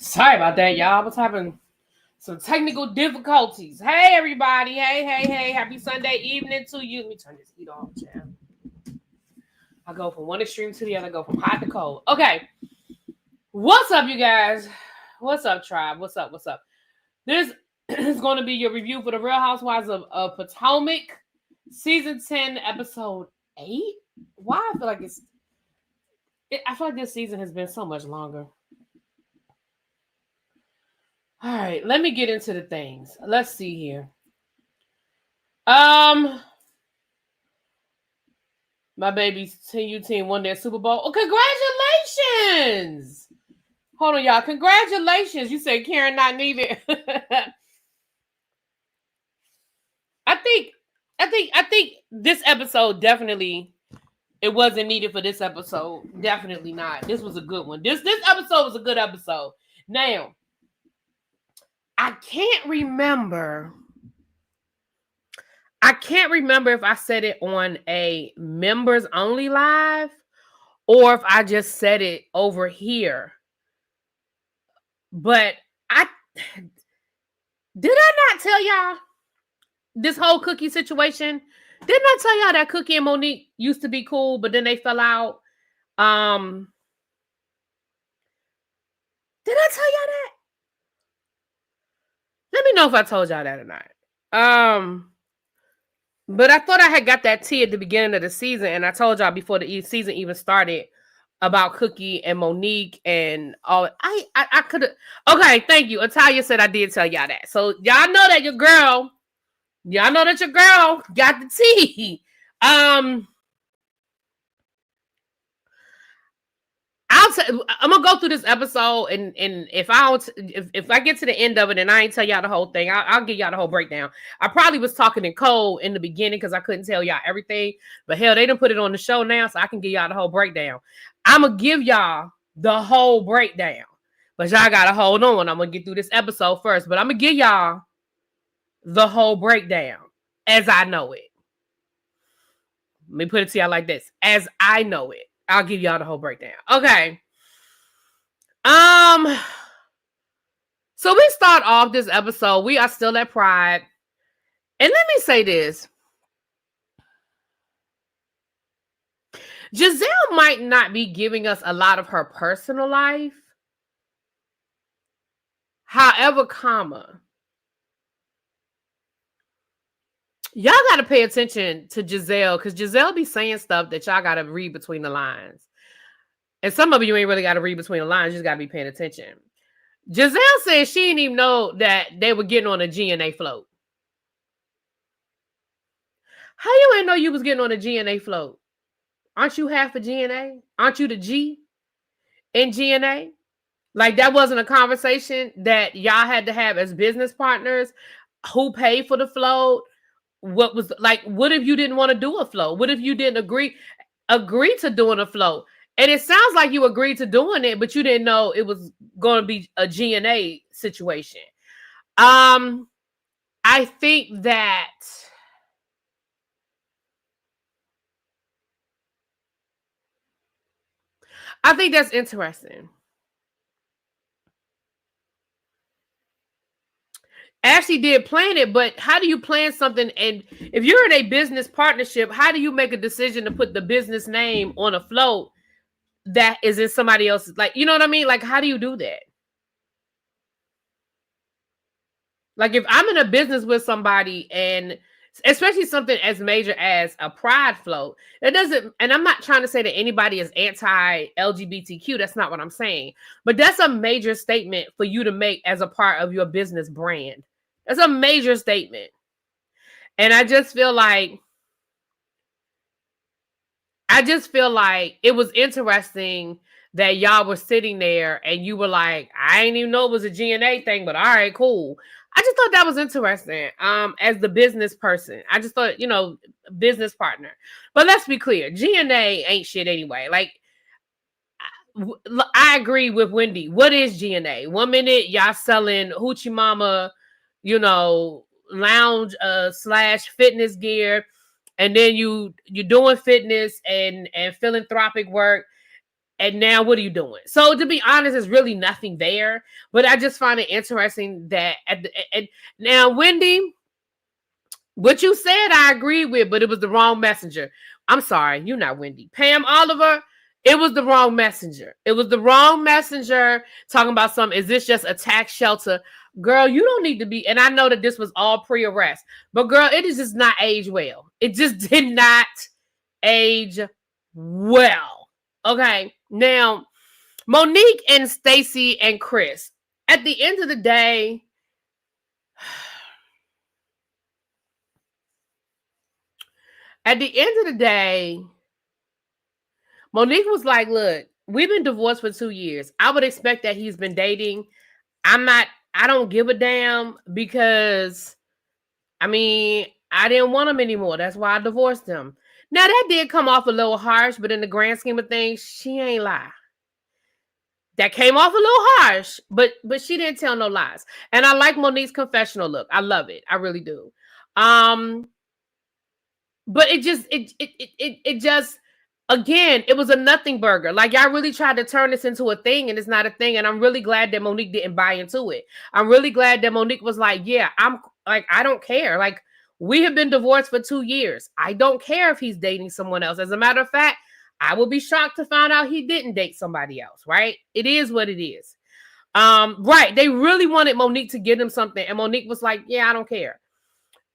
Sorry about that, y'all. I was having some technical difficulties. Hey, everybody. Hey. Happy Sunday evening to you. Let me turn this heat off, champ. I go from one extreme to the other. I go from hot to cold. Okay. What's up, you guys? What's up, tribe? What's up? This is going to be your review for the Real Housewives of Potomac, Season 10, Episode 8. Why I feel like I feel like this season has been so much longer. All right, let me get into the things. Let's see here. My baby's TU team won their Super Bowl. Oh, congratulations! Hold on, y'all. Congratulations. You said Karen not needed. I think this episode definitely it wasn't needed for this episode. Definitely not. This was a good one. This episode was a good episode. Now, I can't remember if I said it on a members only live or if I just said it over here. But did I not tell y'all this whole Cookie situation? Didn't I tell y'all that Cookie and Monique used to be cool, but then they fell out? Did I tell y'all that? Let me know if I told y'all that or not. But I thought I had got that tea at the beginning of the season, and I told y'all before the season even started about Cookie and Monique and all. I could have. Okay, thank you. Atalia said I did tell y'all that. So y'all know that your girl got the tea. I'm gonna go through this episode, and if I get to the end of it and I ain't tell y'all the whole thing, I'll give y'all the whole breakdown. I probably was talking in code in the beginning because I couldn't tell y'all everything, but hell, they didn't put it on the show now, so I can give y'all the whole breakdown. I'm gonna give y'all the whole breakdown, but y'all gotta hold on. I'm gonna get through this episode first, but I'm gonna give y'all the whole breakdown as I know it. Let me put it to y'all like this: as I know it. I'll give y'all the whole breakdown. Okay. So we start off this episode. We are still at Pride. And let me say this. Giselle might not be giving us a lot of her personal life. However, y'all got to pay attention to Giselle because Giselle be saying stuff that y'all got to read between the lines. And some of you ain't really got to read between the lines. You just got to be paying attention. Giselle said she didn't even know that they were getting on a GNA float. How you ain't know you was getting on a GNA float? Aren't you half a GNA? Aren't you the G in GNA? Like that wasn't a conversation that y'all had to have as business partners. Who paid for the float? What if you didn't want to do a float? What if you didn't agree to doing a float? And it sounds like you agreed to doing it, but you didn't know it was going to be a GNA situation. I think that that's interesting. Ashley did plan it, but how do you plan something? And if you're in a business partnership, how do you make a decision to put the business name on a float that is in somebody else's? Like, you know what I mean? Like, how do you do that? Like, if I'm in a business with somebody, and especially something as major as a Pride float, it doesn't, and I'm not trying to say that anybody is anti-LGBTQ. That's not what I'm saying. But that's a major statement for you to make as a part of your business brand. That's a major statement. And I just feel like it was interesting that y'all were sitting there and you were like, I didn't even know it was a GNA thing, but all right, cool. I just thought that was interesting. As the business person, I just thought, business partner. But let's be clear, GNA ain't shit anyway. Like, I agree with Wendy. What is GNA? 1 minute y'all selling Hoochie Mama, lounge / fitness gear, and then you're doing fitness and philanthropic work, And now what are you doing? So to be honest, there's really nothing there. But I just find it interesting that now, Wendy, what you said, I agree with, but it was the wrong messenger. I'm sorry, you're not Wendy. Pam Oliver, it was the wrong messenger. It was the wrong messenger talking about something. Is this just a tax shelter? Girl, you don't need to be. And I know that this was all pre-arrest, but girl, it is just not age well. It just did not age well. Okay. Now, Monique and Stacey and Chris, at the end of the day, Monique was like, look, we've been divorced for 2 years. I would expect that he's been dating. I don't give a damn because, I didn't want him anymore. That's why I divorced him. Now, that did come off a little harsh, but in the grand scheme of things, she ain't lie. That came off a little harsh, but she didn't tell no lies. And I like Monique's confessional look. I love it. I really do. But it just, again, it was a nothing burger. Like, y'all really tried to turn this into a thing, and it's not a thing. And I'm really glad that Monique didn't buy into it. I'm really glad that Monique was like, yeah, I don't care. Like, we have been divorced for 2 years. I don't care if he's dating someone else. As a matter of fact, I would be shocked to find out he didn't date somebody else, right? It is what it is. Right. They really wanted Monique to give them something. And Monique was like, yeah, I don't care.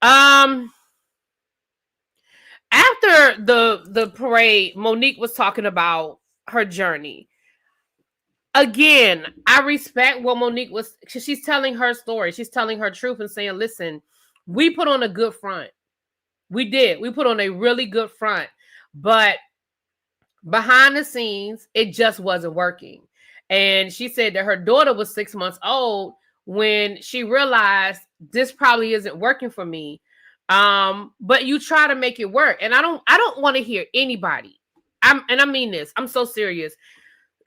After the parade, Monique was talking about her journey. Again, I respect what Monique was. She's telling her story. She's telling her truth and saying, listen, we put on a good front. We did. We put on a really good front. But behind the scenes, it just wasn't working. And she said that her daughter was 6 months old when she realized this probably isn't working for me. But you try to make it work. And I don't want to hear anybody. I mean this. I'm so serious.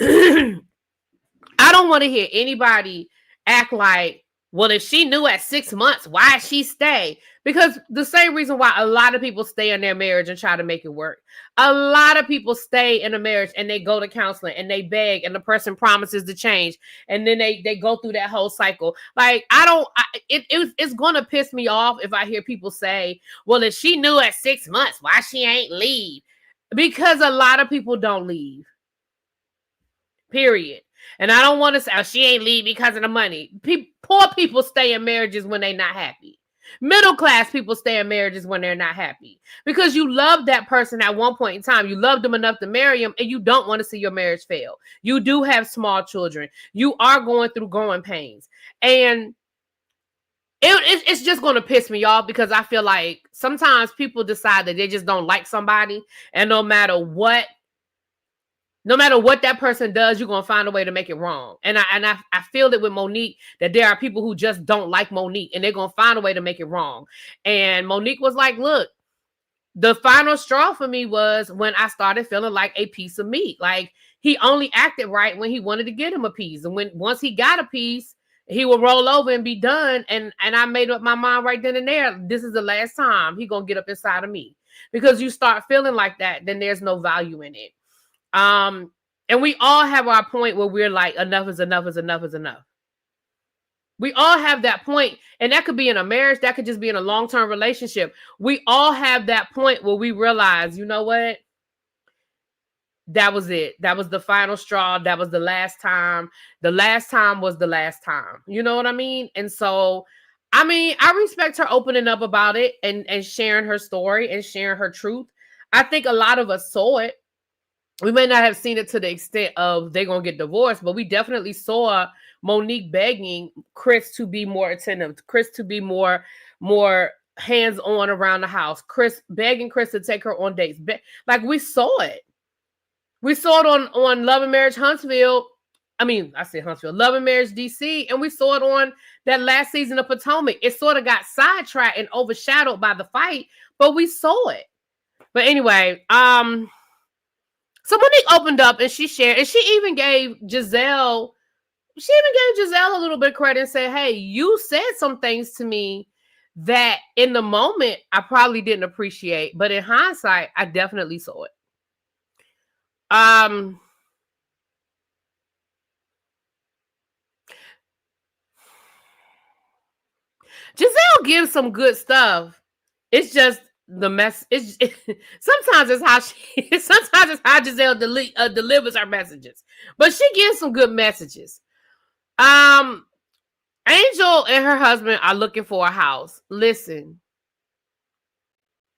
I don't want to hear anybody act like, well, if she knew at 6 months, why she stay? Because the same reason why a lot of people stay in their marriage and try to make it work. A lot of people stay in a marriage and they go to counseling and they beg and the person promises to change. And then they go through that whole cycle. Like, it's going to piss me off if I hear people say, well, if she knew at 6 months, why she ain't leave? Because a lot of people don't leave. Period. And I don't want to say, oh, she ain't leave because of the money. Poor people stay in marriages when they're not happy. Middle class people stay in marriages when they're not happy. Because you love that person at one point in time. You loved them enough to marry them, and you don't want to see your marriage fail. You do have small children. You are going through growing pains. And it's just going to piss me off because I feel like sometimes people decide that they just don't like somebody. And no matter what that person does, you're going to find a way to make it wrong. And I feel it with Monique, that there are people who just don't like Monique and they're going to find a way to make it wrong. And Monique was like, look, the final straw for me was when I started feeling like a piece of meat. Like, he only acted right when he wanted to get him a piece. And once he got a piece, he would roll over and be done. And I made up my mind right then and there. This is the last time he going to get up inside of me. Because you start feeling like that, then there's no value in it. And we all have our point where we're like, enough is enough is enough is enough. We all have that point, and that could be in a marriage, that could just be in a long-term relationship. We all have that point where we realize, you know what? That was it. That was the final straw. That was the last time. The last time was the last time. You know what I mean? And so, I respect her opening up about it and sharing her story and sharing her truth. I think a lot of us saw it. We may not have seen it to the extent of they're going to get divorced, but we definitely saw Monique begging Chris to be more attentive, Chris to be more hands-on around the house, Chris begging Chris to take her on dates. Like, we saw it. We saw it on Love and Marriage Huntsville. I said Huntsville, Love and Marriage DC, and we saw it on that last season of Potomac. It sort of got sidetracked and overshadowed by the fight, but we saw it. But anyway, so Monique opened up and she shared, and she even gave Giselle a little bit of credit and said, hey, you said some things to me that in the moment I probably didn't appreciate, but in hindsight, I definitely saw it. Giselle gives some good stuff. It's just the mess. Sometimes it's how sometimes it's how Giselle delivers her messages, but she gives some good messages. Angel and her husband are looking for a house. Listen,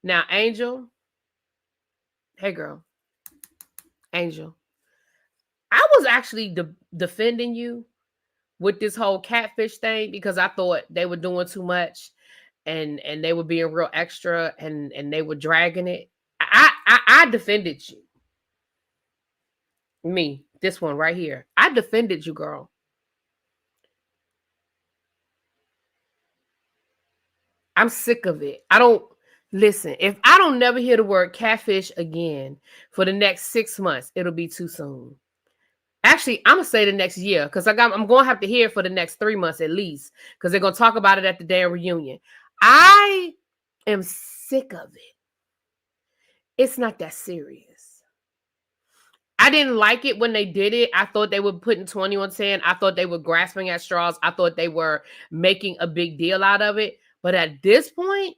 now, Angel. Hey, girl, Angel. I was actually defending you with this whole catfish thing because I thought they were doing too much. And they were being real extra and they were dragging it. I defended you. Me, this one right here. I defended you, girl. I'm sick of it. Listen, if I don't never hear the word catfish again for the next 6 months, it'll be too soon. Actually, I'm going to say the next year because I'm going to have to hear it for the next 3 months at least because they're going to talk about it at the damn reunion. I am sick of it. It's not that serious. I didn't like it when they did it. I thought they were putting 20 on 10. I thought they were grasping at straws. I thought they were making a big deal out of it. But at this point,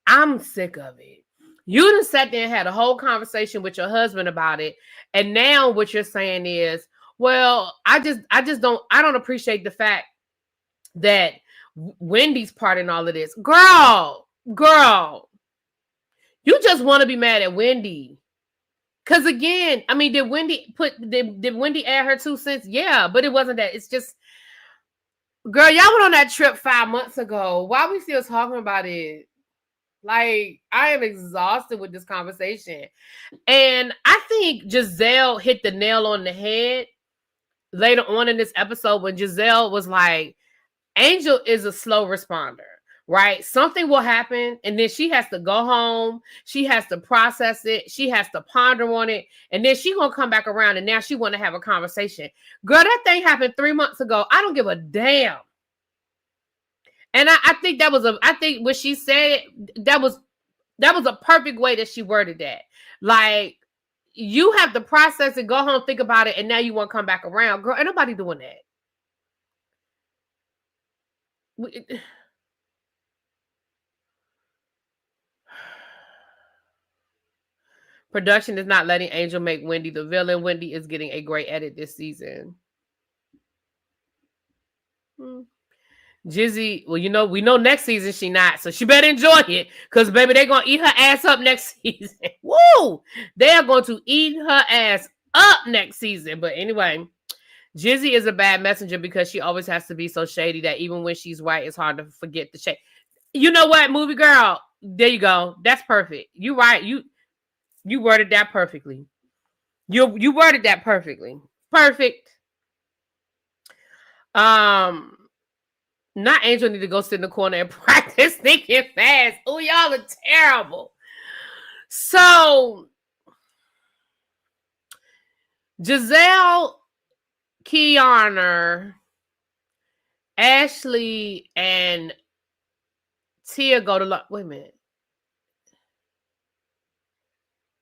I'm sick of it. You done sat there and had a whole conversation with your husband about it. And now what you're saying is, well, I don't appreciate the fact that Wendy's part in all of this. Girl, you just want to be mad at Wendy. Because again, I mean, did Wendy add her 2 cents? Yeah, but it wasn't that. It's just, girl, y'all went on that trip 5 months ago. Why are we still talking about it? Like, I am exhausted with this conversation. And I think Giselle hit the nail on the head later on in this episode when Giselle was like, Angel is a slow responder, right? Something will happen and then she has to go home. She has to process it. She has to ponder on it. And then she going to come back around and now she want to have a conversation. Girl, that thing happened 3 months ago. I don't give a damn. And I think I think what she said, that was a perfect way that she worded that. Like, you have to process it, go home, think about it, and now you want to come back around. Girl, ain't nobody doing that. Production is not letting Angel make Wendy the villain. Wendy is getting a great edit this season. Jizzy, well, we know next season she not, so she better enjoy it, because baby, they're gonna eat her ass up next season. Woo! They are going to eat her ass up next season. But anyway, Jizzy is a bad messenger because she always has to be so shady that even when she's right, it's hard to forget the shade. You know what, movie girl? There you go. That's perfect. You right. You worded that perfectly. You worded that perfectly. Perfect. Not Angel need to go sit in the corner and practice thinking fast. Oh, y'all are terrible. So, Giselle, Kiana, Ashley, and Tia go to lunch. Wait a minute.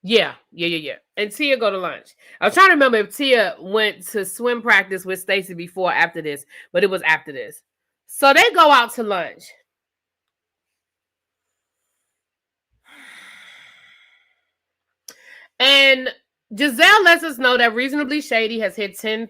Yeah. And Tia go to lunch. I was trying to remember if Tia went to swim practice with Stacey before or after this, but it was after this. So they go out to lunch. And Giselle lets us know that Reasonably Shady has hit 10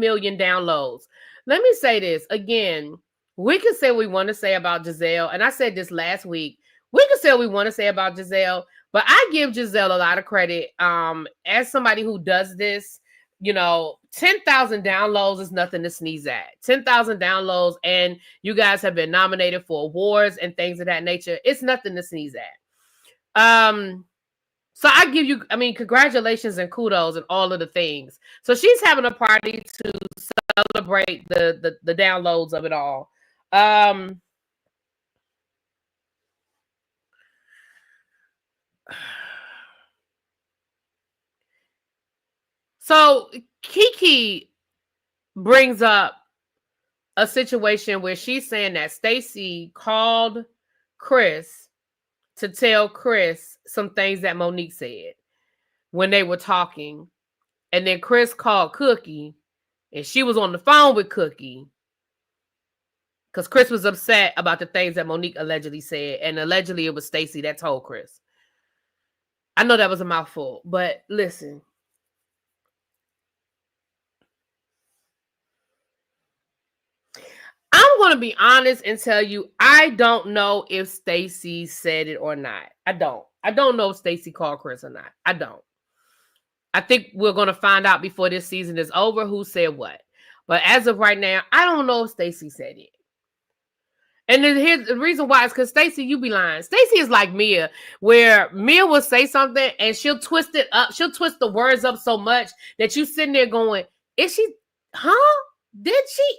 million downloads. Let me say this again. We can say what we want to say about Giselle. And I said this last week. We can say what we want to say about Giselle. But I give Giselle a lot of credit. As somebody who does this, 10,000 downloads is nothing to sneeze at. 10,000 downloads, and you guys have been nominated for awards and things of that nature. It's nothing to sneeze at. So I give you, congratulations and kudos and all of the things. So she's having a party to celebrate the downloads of it all. So Kiki brings up a situation where she's saying that Stacey called Chris to tell Chris some things that Monique said when they were talking. And then Chris called Cookie and she was on the phone with Cookie because Chris was upset about the things that Monique allegedly said, and allegedly it was Stacey that told Chris. I know that was a mouthful, but listen. I'm going to be honest and tell you, I don't know if Stacey said it or not. I don't know if Stacey called Chris or not. I don't. I think we're going to find out before this season is over who said what. But as of right now, I don't know if Stacey said it. And then here's the reason why is because Stacey, you be lying. Stacey is like Mia, where Mia will say something and she'll twist it up. She'll twist the words up so much that you sitting there going, is she, huh? Did she?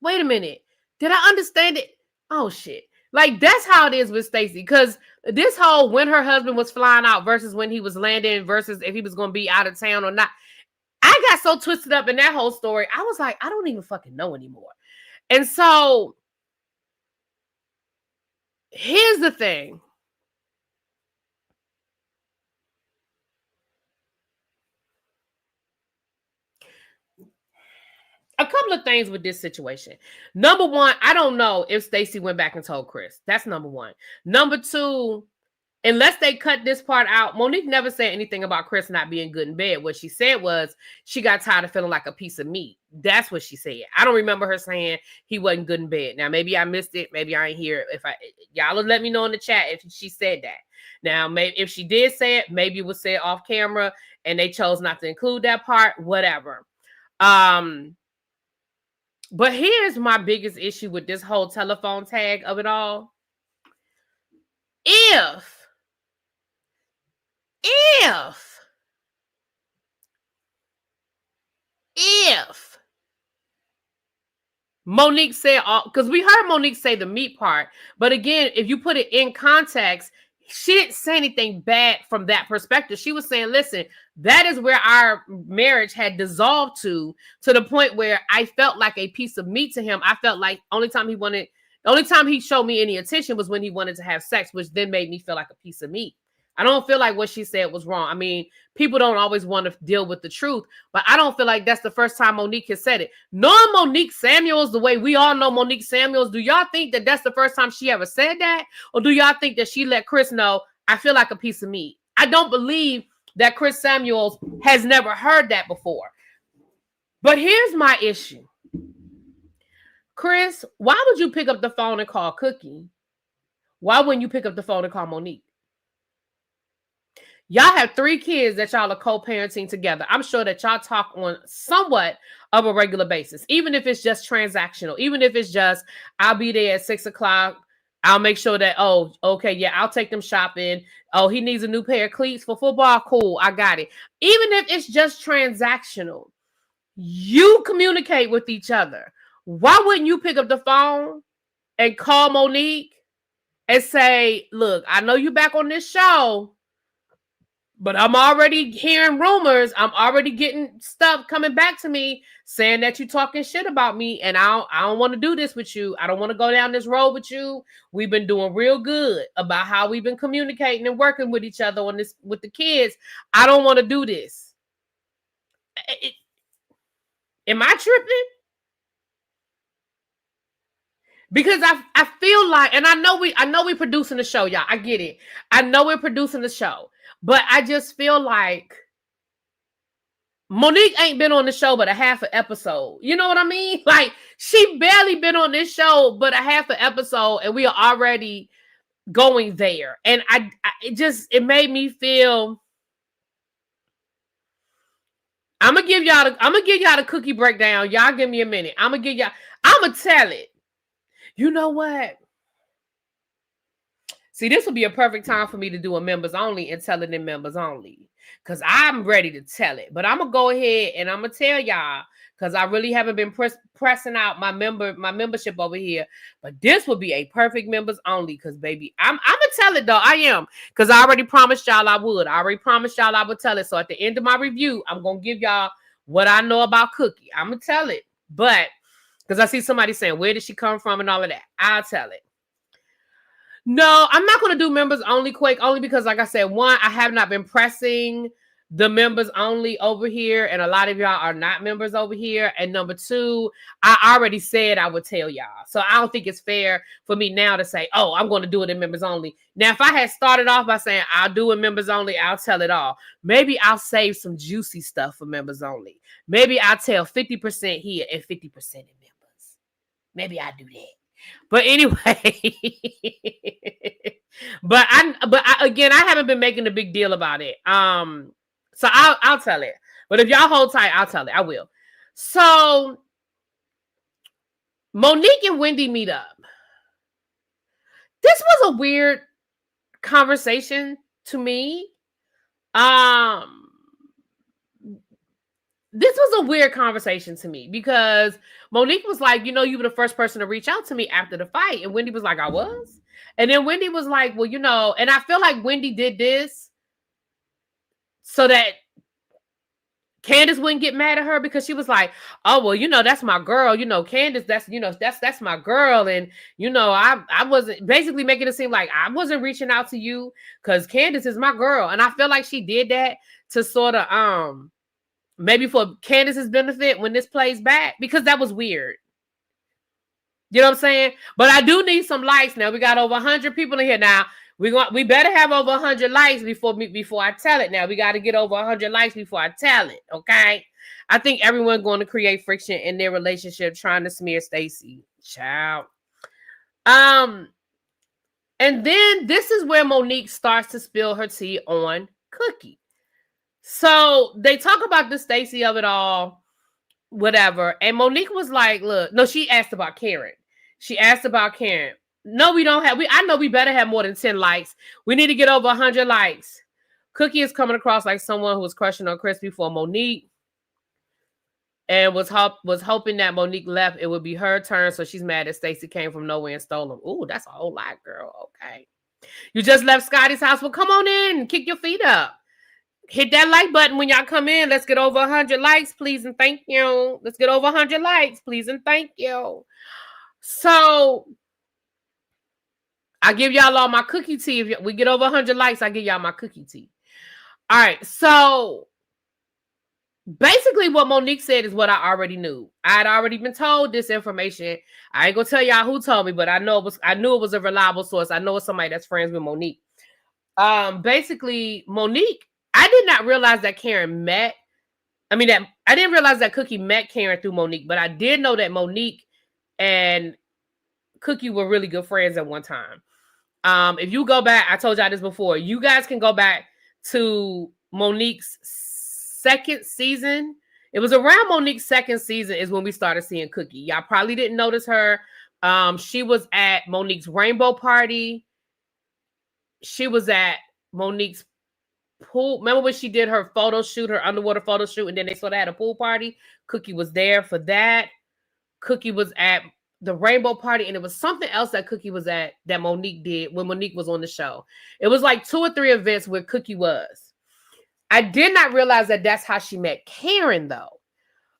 Wait a minute. Did I understand it? Oh, shit. Like, that's how it is with Stacey. Because this whole when her husband was flying out versus when he was landing versus if he was going to be out of town or not. I got so twisted up in that whole story. I was like, I don't even fucking know anymore. And so here's the thing. A couple of things with this situation. Number one, I don't know if Stacey went back and told Chris. That's number one. Number two, unless they cut this part out, Monique never said anything about Chris not being good in bed. What she said was she got tired of feeling like a piece of meat. That's what she said. I don't remember her saying he wasn't good in bed. Now, maybe I missed it. Maybe I ain't hear it. Y'all will let me know in the chat if she said that. Now, maybe if she did say it, maybe it was said off camera and they chose not to include that part, whatever. But here's my biggest issue with this whole telephone tag of it all. If Monique said, because we heard Monique say the meat part, but again, if you put it in context, she didn't say anything bad from that perspective. She was saying, listen, that is where our marriage had dissolved to the point where I felt like a piece of meat to him. I felt like the only time he showed me any attention was when he wanted to have sex, which then made me feel like a piece of meat. I don't feel like what she said was wrong. I mean, people don't always want to deal with the truth, but I don't feel like that's the first time Monique has said it. Knowing Monique Samuels the way we all know Monique Samuels, do y'all think that that's the first time she ever said that? Or do y'all think that she let Chris know, I feel like a piece of meat? I don't believe that Chris Samuels has never heard that before. But here's my issue. Chris, why would you pick up the phone and call Cookie? Why wouldn't you pick up the phone and call Monique? Y'all have 3 kids that y'all are co-parenting together. I'm sure that y'all talk on somewhat of a regular basis, even if it's just transactional, even if it's just, I'll be there at 6 o'clock. I'll make sure that, oh, okay, yeah, I'll take them shopping. Oh, he needs a new pair of cleats for football. Cool, I got it. Even if it's just transactional, you communicate with each other. Why wouldn't you pick up the phone and call Monique and say, look, I know you back on this show, but I'm already hearing rumors. I'm already getting stuff coming back to me saying that you're talking shit about me, and I don't want to do this with you. I don't want to go down this road with you. We've been doing real good about how we've been communicating and working with each other on this with the kids. I don't want to do this. Am I tripping? Because I feel like, and I know we producing the show, y'all. I get it. I know we're producing the show. But I just feel like Monique ain't been on the show but a half an episode. You know what I mean? Like, she barely been on this show but a half an episode, and we are already going there. And it made me feel. I'm gonna give y'all the cookie breakdown. Y'all give me a minute. I'm gonna tell it. You know what? See, this would be a perfect time for me to do a members only and tell it in members only, because I'm ready to tell it. But I'm going to go ahead and I'm going to tell y'all, because I really haven't been pressing out my membership over here. But this would be a perfect members only, because, baby, I'm going to tell it, though. I am, because I already promised y'all I would. I already promised y'all I would tell it. So at the end of my review, I'm going to give y'all what I know about Cookie. I'm going to tell it. But, because I see somebody saying, where did she come from and all of that? I'll tell it. No, I'm not going to do members only quick, only because, like I said, one, I have not been pressing the members only over here, and a lot of y'all are not members over here. And number two, I already said I would tell y'all. So I don't think it's fair for me now to say, oh, I'm going to do it in members only. Now, if I had started off by saying I'll do it members only, I'll tell it all. Maybe I'll save some juicy stuff for members only. Maybe I'll tell 50% here and 50% in members. Maybe I'll do that. But anyway, again, I haven't been making a big deal about it. So I'll tell it. But if y'all hold tight, I'll tell it. I will. So Monique and Wendy meet up. This was a weird conversation to me. This was a weird conversation to me because Monique was like, you were the first person to reach out to me after the fight. And Wendy was like, I was. And then Wendy was like, well, and I feel like Wendy did this so that Candace wouldn't get mad at her, because she was like, oh, well, that's my girl. Candace, that's my girl. And, I wasn't, basically making it seem like I wasn't reaching out to you because Candace is my girl. And I feel like she did that to sort of, maybe for Candace's benefit when this plays back, because that was weird. You know what I'm saying? But I do need some likes now. We got over 100 people in here now. We better have over 100 likes before I tell it. Now we got to get over 100 likes before I tell it. Okay? I think everyone's going to create friction in their relationship trying to smear Stacey. Child. And then this is where Monique starts to spill her tea on Cookie. So they talk about the Stacey of it all, whatever. And Monique was like, look, no, she asked about Karen. No, we don't have, I know we better have more than 10 likes. We need to get over 100 likes. Cookie is coming across like someone who was crushing on Chris before Monique and was hoping that Monique left. It would be her turn. So she's mad that Stacey came from nowhere and stole him. Ooh, that's a whole lot, girl. Okay. You just left Scotty's house. Well, come on in. Kick your feet up. Hit that like button when y'all come in. Let's get over 100 likes, please and thank you. Let's get over 100 likes, please and thank you. So I give y'all all my cookie tea. If we get over 100 likes, I give y'all my cookie tea. All right. So basically what Monique said is what I already knew. I had already been told this information. I ain't gonna tell y'all who told me, but I knew it was a reliable source. I know it's somebody that's friends with Monique. Basically Monique, I did not realize that I didn't realize that Cookie met Karen through Monique, but I did know that Monique and Cookie were really good friends at one time. If you go back, I told y'all this before, you guys can go back to Monique's second season. It was around Monique's second season is when we started seeing Cookie. Y'all probably didn't notice her. She was at Monique's rainbow party. She was at Monique's pool. Remember when she did her photo shoot, her underwater photo shoot, and then they sort of had a pool party? Cookie was there for that. Cookie was at the rainbow party, and it was something else that Cookie was at that Monique did when Monique was on the show. It was like 2 or 3 events where Cookie was. I did not realize that that's how she met Karen, though.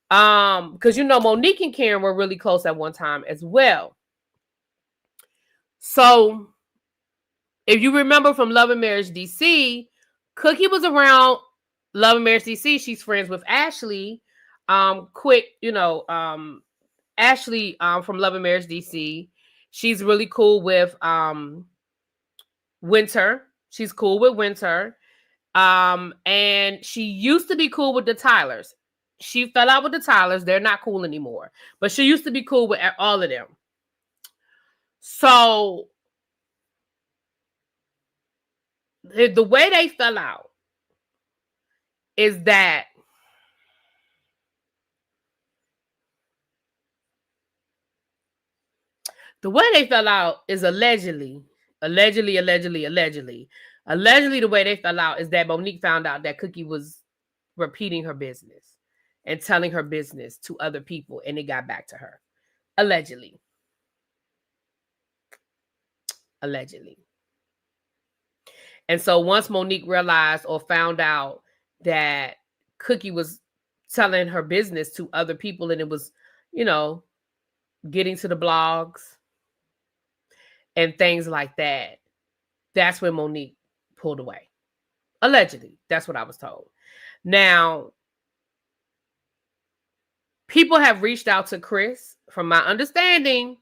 Because Monique and Karen were really close at one time as well. So if you remember from Love and Marriage DC, Cookie was around Love and Marriage DC. She's friends with Ashley. Ashley from Love and Marriage DC. She's really cool with Winter. She's cool with Winter. And she used to be cool with the Tylers. She fell out with the Tylers. They're not cool anymore. But she used to be cool with all of them. So the way they fell out is that the way they fell out is allegedly the way they fell out is that Monique found out that Cookie was repeating her business and telling her business to other people, and it got back to her. Allegedly. And so once Monique realized or found out that Cookie was telling her business to other people, and it was, getting to the blogs and things like that, that's when Monique pulled away. Allegedly. That's what I was told. Now, people have reached out to Chris. From my understanding,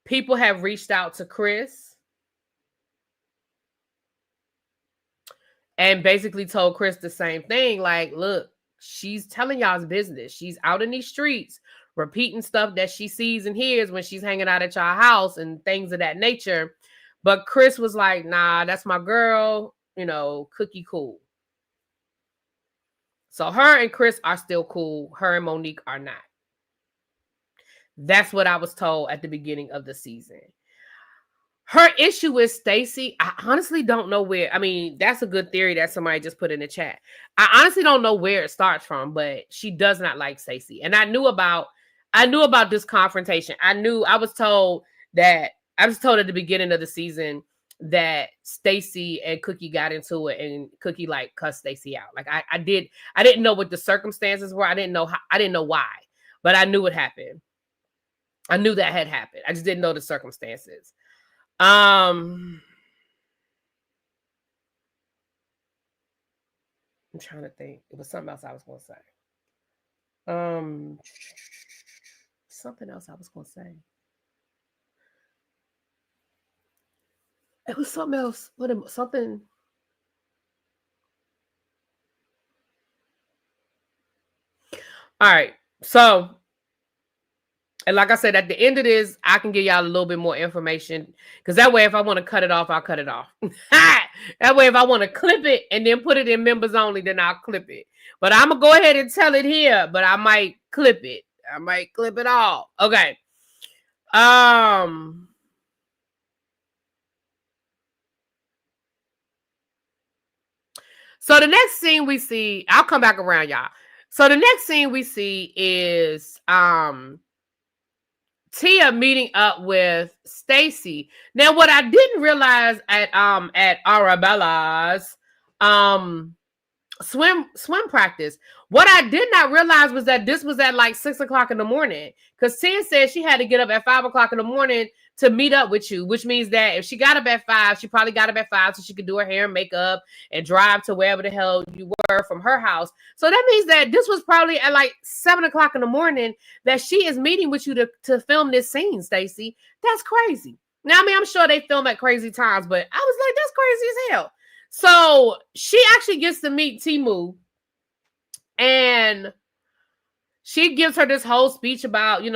people have reached out to Chris and basically told Chris the same thing. Like, look, she's telling y'all's business. She's out in these streets repeating stuff that she sees and hears when she's hanging out at y'all house and things of that nature. But Chris was like, nah, that's my girl, Cookie cool. So her and Chris are still cool. Her and Monique are not. That's what I was told at the beginning of the season. Her issue with Stacey, I honestly don't know where. I mean, that's a good theory that somebody just put in the chat. I honestly don't know where it starts from, but she does not like Stacey. And I knew about this confrontation. I was told at the beginning of the season that Stacey and Cookie got into it, and Cookie like cussed Stacey out. Like I didn't know what the circumstances were. I didn't know why, but I knew it happened. I knew that had happened. I just didn't know the circumstances. I'm trying to think. It was something else I was going to say. Something else I was going to say. It was something else. Something. All right. So, and like I said, at the end of this, I can give y'all a little bit more information. Because that way, if I want to cut it off, I'll cut it off. That way, if I want to clip it and then put it in members only, then I'll clip it. But I'm going to go ahead and tell it here. But I might clip it. I might clip it all. Okay. So the next scene we see, I'll come back around, y'all. So the next scene we see is Tia meeting up with Stacey. Now, what I didn't realize at Arabella's swim practice, what I did not realize was that this was at like 6 o'clock in the morning. Because Tia said she had to get up at 5 o'clock in the morning to meet up with you, which means that if she got up at 5, she probably got up at 5 so she could do her hair and makeup and drive to wherever the hell you were from her house. So that means that this was probably at like 7 o'clock in the morning that she is meeting with you to film this scene, Stacey. That's crazy. Now, I mean, I'm sure they film at crazy times, but I was like, that's crazy as hell. So she actually gets to meet Timu, and she gives her this whole speech about, you're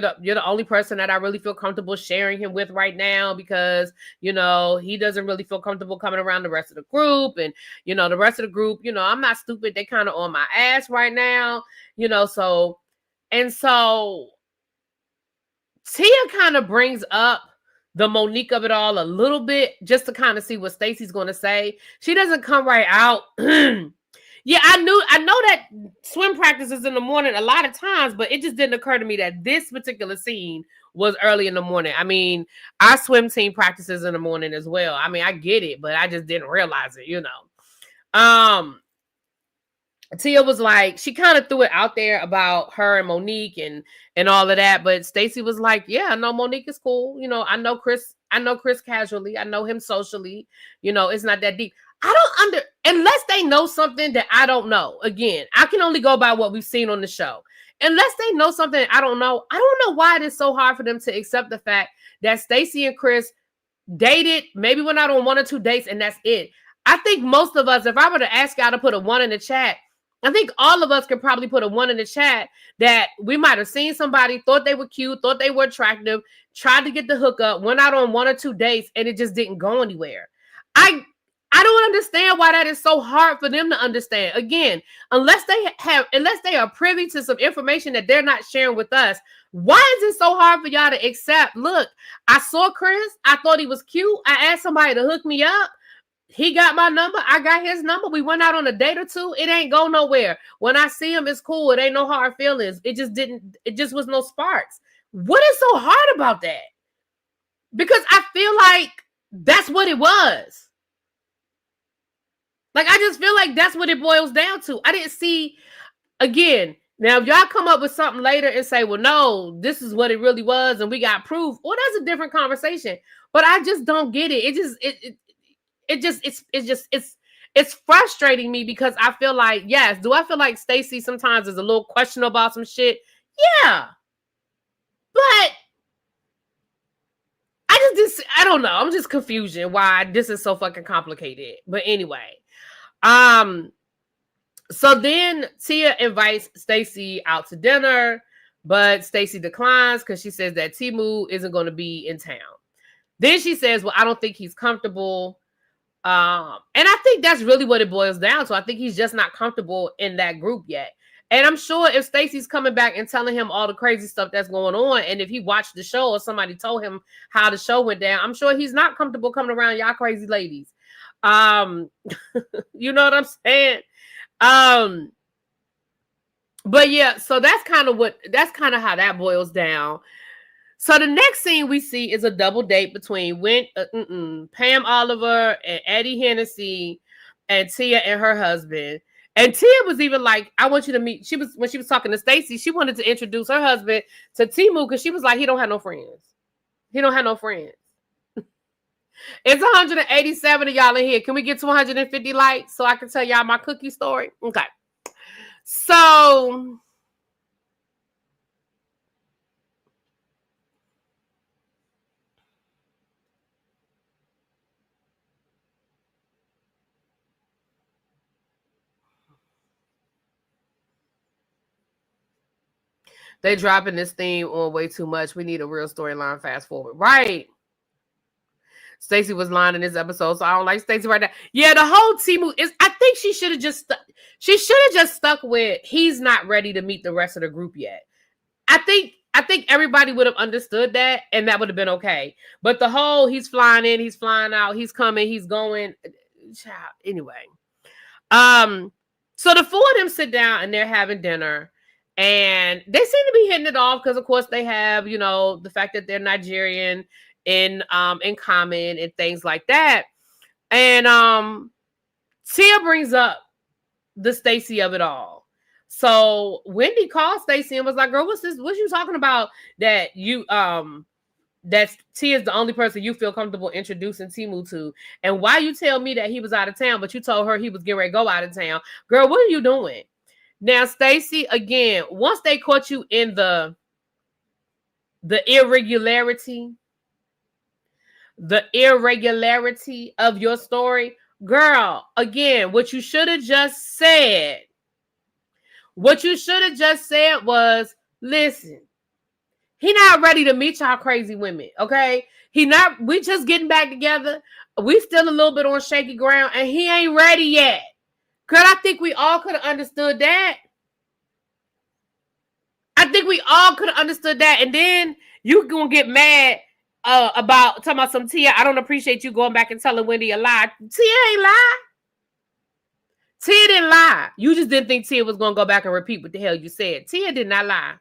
the only person that I really feel comfortable sharing him with right now because, he doesn't really feel comfortable coming around the rest of the group. And, the rest of the group, I'm not stupid. They kind of on my ass right now, so Tia kind of brings up the Monique of it all a little bit just to kind of see what Stacey's going to say. She doesn't come right out. Yeah, I know that swim practice is in the morning a lot of times, but it just didn't occur to me that this particular scene was early in the morning. I mean, our swim team practices in the morning as well. I mean, I get it, but I just didn't realize it, Tia was like, she kind of threw it out there about her and Monique and all of that, but Stacey was like, yeah, I know Monique is cool. I know Chris casually. I know him socially. It's not that deep. Unless they know something that I don't know. Again, I can only go by what we've seen on the show. Unless they know something I don't know why it is so hard for them to accept the fact that Stacey and Chris dated, maybe went out on 1 or 2 dates, and that's it. I think most of us, if I were to ask y'all to put a 1 in the chat, I think all of us could probably put a 1 in the chat that we might have seen somebody, thought they were cute, thought they were attractive, tried to get the hookup, went out on 1 or 2 dates, and it just didn't go anywhere. I don't understand why that is so hard for them to understand. Again, unless they are privy to some information that they're not sharing with us, why is it so hard for y'all to accept? Look, I saw Chris. I thought he was cute. I asked somebody to hook me up. He got my number. I got his number. We went out on a date or 2. It ain't go nowhere. When I see him, it's cool. It ain't no hard feelings. It just was no sparks. What is so hard about that? Because I feel like that's what it was. Like, I just feel like that's what it boils down to. I didn't see, again, now if y'all come up with something later and say, well, no, this is what it really was and we got proof, well, that's a different conversation. But I just don't get it. it's frustrating me because I feel like, yes, do I feel like Stacey sometimes is a little questionable about some shit? Yeah. But I don't know. I'm just confusion why this is so fucking complicated. But anyway, so then Tia invites Stacey out to dinner, but Stacey declines because she says that Timu isn't going to be in town. Then she says, well, I don't think he's comfortable. And I think that's really what it boils down to. I think he's just not comfortable in that group yet. And I'm sure if Stacey's coming back and telling him all the crazy stuff that's going on, and if he watched the show or somebody told him how the show went down, I'm sure he's not comfortable coming around y'all crazy ladies. You know what I'm saying? But yeah, so that's kind of how that boils down. So the next scene we see is a double date between Pam Oliver and Eddie Hennessy and Tia and her husband. And Tia was even like, I want you to meet. When she was talking to Stacey, she wanted to introduce her husband to Timu because she was like, he don't have no friends. He don't have no friends. It's 187 of y'all in here. Can we get to 150 likes so I can tell y'all my cookie story? Okay. So they dropping this theme on way too much. We need a real storyline fast forward. Right. Stacey was lying in this episode, so I don't like Stacey right now. Yeah, the whole Timu is, I think she should have just stuck with he's not ready to meet the rest of the group yet. I think everybody would have understood that, and that would have been okay. But the whole he's flying in, he's flying out, he's coming, he's going. Anyway. So the four of them sit down and they're having dinner. And they seem to be hitting it off because, of course, they have, you know, the fact that they're Nigerian in common and things like that. And Tia brings up the Stacey of it all. So Wendy called Stacey and was like, "Girl, what's this? What you talking about? That you that Tia's the only person you feel comfortable introducing Timu to, and why you tell me that he was out of town, but you told her he was getting ready to go out of town? Girl, what are you doing?" Now, Stacey, again, once they caught you in the irregularity of your story, girl, again, what you should have just said was, listen, he not ready to meet y'all crazy women, okay? We just getting back together. We still a little bit on shaky ground, and he ain't ready yet. Girl, I think we all could have understood that. And then you gonna get mad about talking about some Tia. I don't appreciate you going back and telling Wendy a lie. Tia ain't lie. Tia didn't lie. You just didn't think Tia was gonna go back and repeat what the hell you said. Tia did not lie.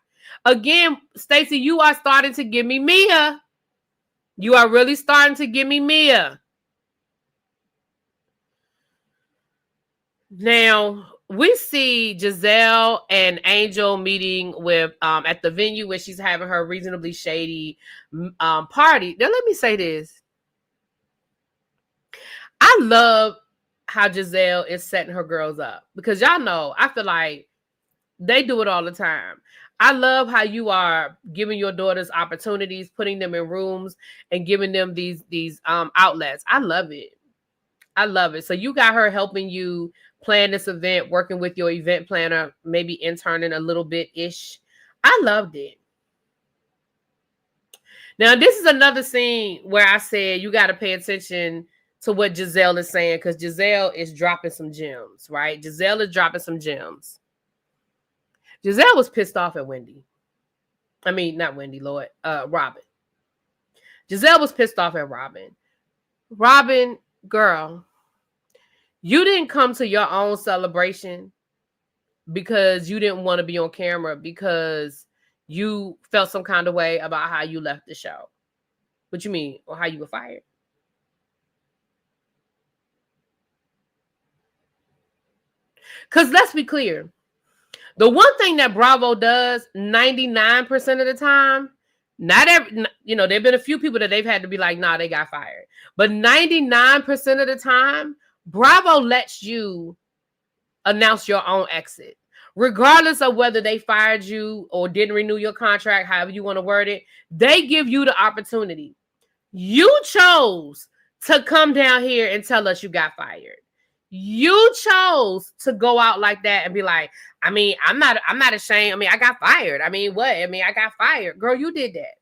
Again, Stacey, you are starting to give me Mia. You are really starting to give me Mia. Now, we see Giselle and Angel meeting with at the venue where she's having her reasonably shady party. Now, let me say this. I love how Giselle is setting her girls up because y'all know, I feel like they do it all the time. I love how you are giving your daughters opportunities, putting them in rooms and giving them these outlets. I love it. So you got her helping you plan this event, working with your event planner, maybe interning a little bit-ish. I loved it. Now, this is another scene where I said you got to pay attention to what Giselle is saying because Giselle is dropping some gems, right? Giselle is dropping some gems. Giselle was pissed off at Wendy. I mean, not Wendy, Lord, Robin. Giselle was pissed off at Robin. Robin, girl, you didn't come to your own celebration because you didn't want to be on camera because you felt some kind of way about how you left the show. What you mean? Or how you were fired? Because let's be clear. The one thing that Bravo does 99% of the time, Not every, there've been a few people that they've had to be like, nah, they got fired. But 99% of the time, Bravo lets you announce your own exit. Regardless of whether they fired you or didn't renew your contract, however you want to word it, they give you the opportunity. You chose to come down here and tell us you got fired. You chose to go out like that and be like, I mean, I'm not ashamed. I mean, I got fired. I mean, what? I mean, I got fired. Girl, you did that.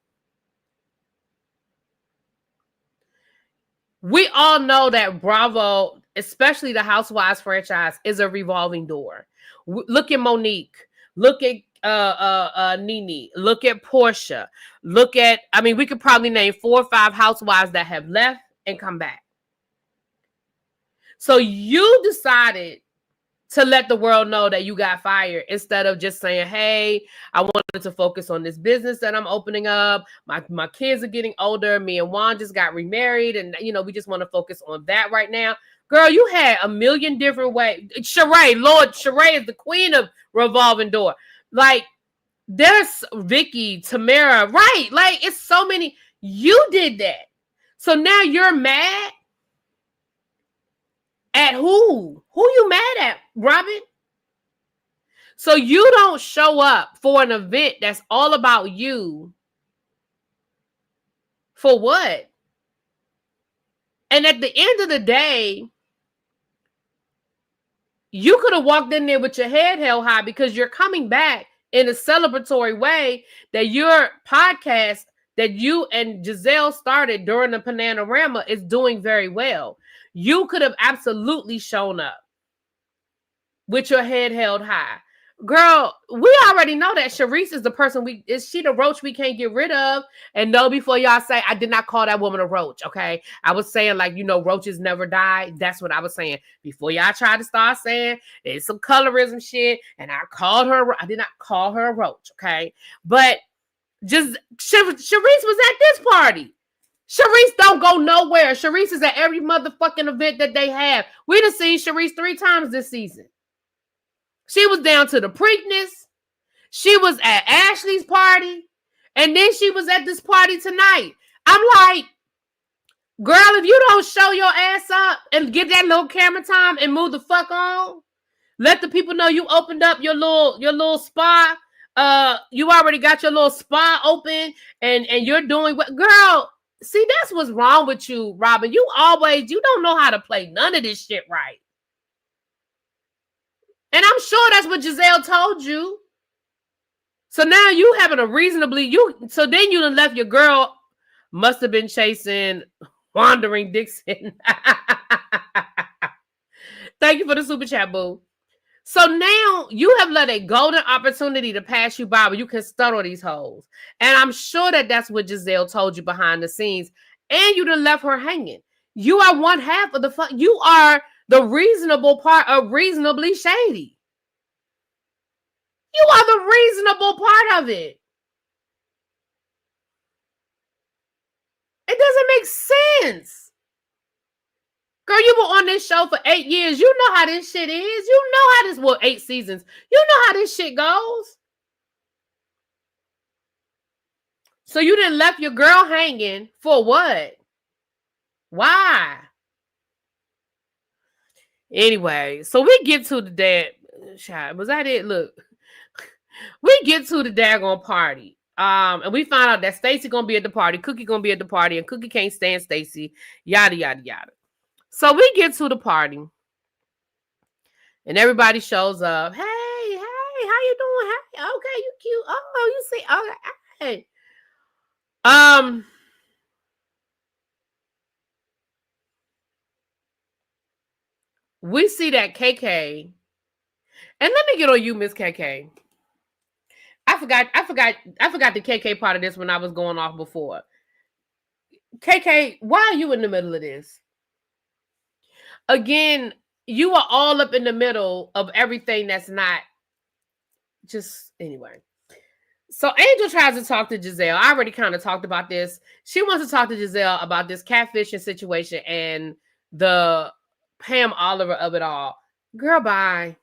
We all know that Bravo, especially the Housewives franchise, is a revolving door. Look at Monique. Look at Nene. Look at Portia. Look at, I mean, we could probably name 4 or 5 housewives that have left and come back. So you decided to let the world know that you got fired instead of just saying, hey, I wanted to focus on this business that I'm opening up. My kids are getting older. Me and Juan just got remarried. And, we just want to focus on that right now. Girl, you had a million different ways. Sheree is the queen of revolving door. Like, there's Vicky, Tamara, right? Like, it's so many. You did that. So now you're mad at who? Who you mad at, Robin? So you don't show up for an event that's all about you. For what? And at the end of the day, you could have walked in there with your head held high because you're coming back in a celebratory way that your podcast that you and Giselle started during the Panorama is doing very well. You could have absolutely shown up with your head held high. Girl, we already know that Sharice is the person is she the roach we can't get rid of? And no, before y'all say, I did not call that woman a roach, okay? I was saying roaches never die. That's what I was saying. Before y'all try to start saying there's some colorism shit, and I did not call her a roach, okay? But just Sharice was at this party. Sharice don't go nowhere. Sharice is at every motherfucking event that they have. We done seen Sharice 3 times this season. She was down to the Preakness. She was at Ashley's party. And then she was at this party tonight. I'm like, girl, if you don't show your ass up and get that little camera time and move the fuck on, let the people know you opened up your little spa. You already got your little spa open and you're doing what, girl. See, that's what's wrong with you, Robin. You don't know how to play none of this shit right. And I'm sure that's what Giselle told you. So now you having so then you done left your girl, must have been chasing Wandering Dixon. Thank you for the super chat, boo. So now you have let a golden opportunity to pass you by where you can stunt on these hoes. And I'm sure that that's what Giselle told you behind the scenes. And you done left her hanging. You are one half of the fun. You are the reasonable part of reasonably shady. You are the reasonable part of it. It doesn't make sense. Girl, you were on this show for 8 years. You know how this shit is. You know how 8 seasons. You know how this shit goes. So you didn't left your girl hanging for what? Why? Anyway, so we get to the dad. Was that it? Look. We get to the daggone party. And we find out that Stacey gonna be at the party, Cookie gonna be at the party, and Cookie can't stand Stacey. Yada yada yada. So we get to the party, and everybody shows up. Hey, how you doing? Hey, okay, you cute. Oh, you see, okay. Hey. We see that KK, and let me get on you, Miss KK. I forgot the KK part of this when I was going off before. KK, why are you in the middle of this? Again, you are all up in the middle of everything that's not just anyway. So Angel tries to talk to Giselle. I already kind of talked about this. She wants to talk to Giselle about this catfishing situation and the Pam Oliver of it all. Girl, bye.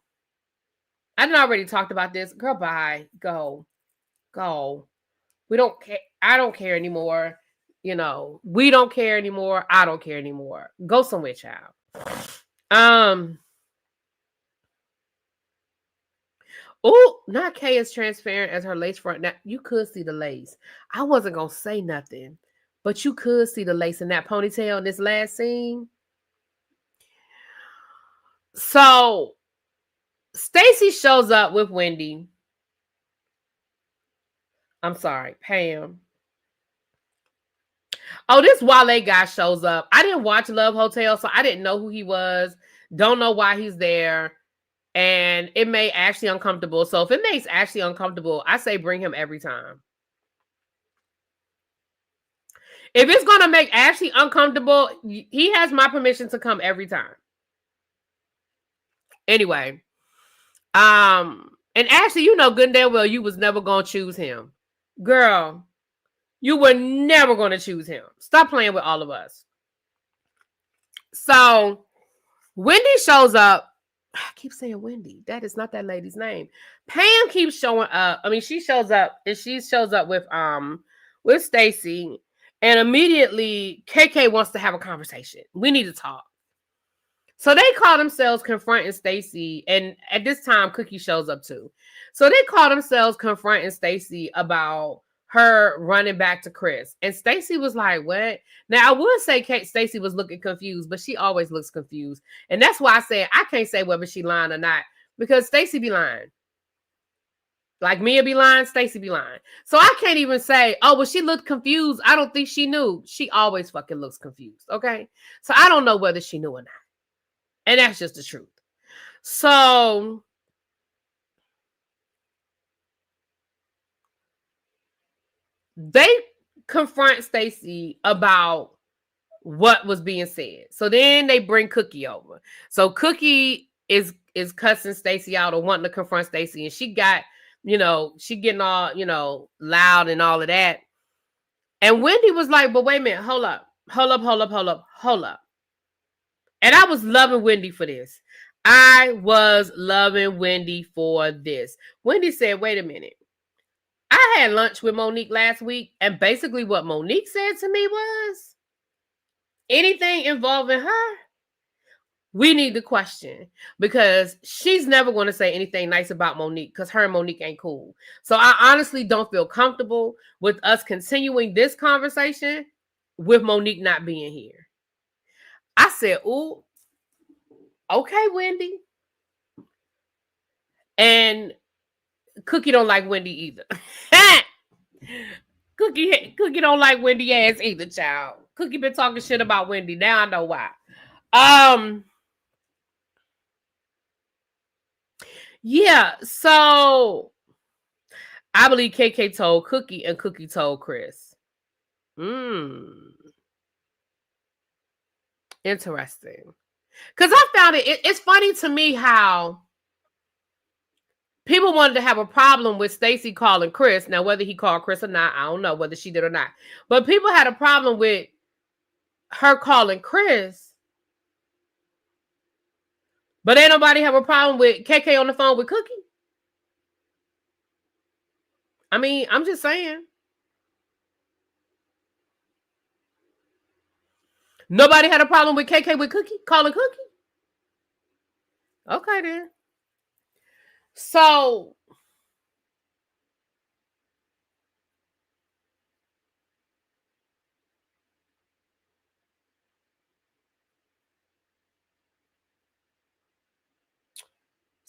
I done already talked about this. Girl, bye. Go. We don't care. I don't care anymore. You know, we don't care anymore. I don't care anymore. Go somewhere, child. Oh, not Kay as transparent as her lace front. Now you could see the lace. I wasn't gonna say nothing, but you could see the lace in that ponytail in this last scene. So Stacy shows up with Wendy. I'm sorry, Pam. Oh, this Wale guy shows up. I didn't watch Love Hotel, so I didn't know who he was. Don't know why he's there. And it made Ashley uncomfortable. So if it makes Ashley uncomfortable, I say bring him every time. If it's going to make Ashley uncomfortable, he has my permission to come every time. Anyway. And Ashley, you know good and damn well you was never going to choose him. Girl, you were never going to choose him. Stop playing with all of us. So, Wendy shows up. I keep saying Wendy. That is not that lady's name. Pam keeps showing up. I mean, she shows up and she shows up with Stacy. And immediately KK wants to have a conversation. We need to talk. So they call themselves confronting Stacy. And at this time, Cookie shows up too. So they call themselves confronting Stacy about her running back to Chris. And Stacy was like, what? Now, I would say Stacy was looking confused, but she always looks confused. And that's why I said I can't say whether she lying or not, because Stacy be lying. Like Mia be lying, Stacy be lying. So I can't even say, oh, well, she looked confused. I don't think she knew. She always fucking looks confused, okay? So I don't know whether she knew or not. And that's just the truth. So they confront Stacy about what was being said. So then they bring Cookie over. So Cookie is cussing Stacy out or wanting to confront Stacy. And she got, she getting all, loud and all of that. And Wendy was like, but wait a minute, hold up. And I was loving Wendy for this. Wendy said, wait a minute. I had lunch with Monique last week, and basically what Monique said to me was, anything involving her, we need to question, because she's never going to say anything nice about Monique because her and Monique ain't cool. So I honestly don't feel comfortable with us continuing this conversation with Monique not being here. I said, ooh, okay, Wendy. And Cookie don't like Wendy either. Cookie don't like Wendy ass either, child. Cookie been talking shit about Wendy. Now I know why. Yeah, so I believe KK told Cookie and Cookie told Chris. Interesting. Because I found it's funny to me how people wanted to have a problem with Stacy calling Chris. Now, whether he called Chris or not, I don't know whether she did or not. But people had a problem with her calling Chris. But ain't nobody have a problem with KK on the phone with Cookie. I mean, I'm just saying. Nobody had a problem with KK with Cookie, calling Cookie? Okay, then. So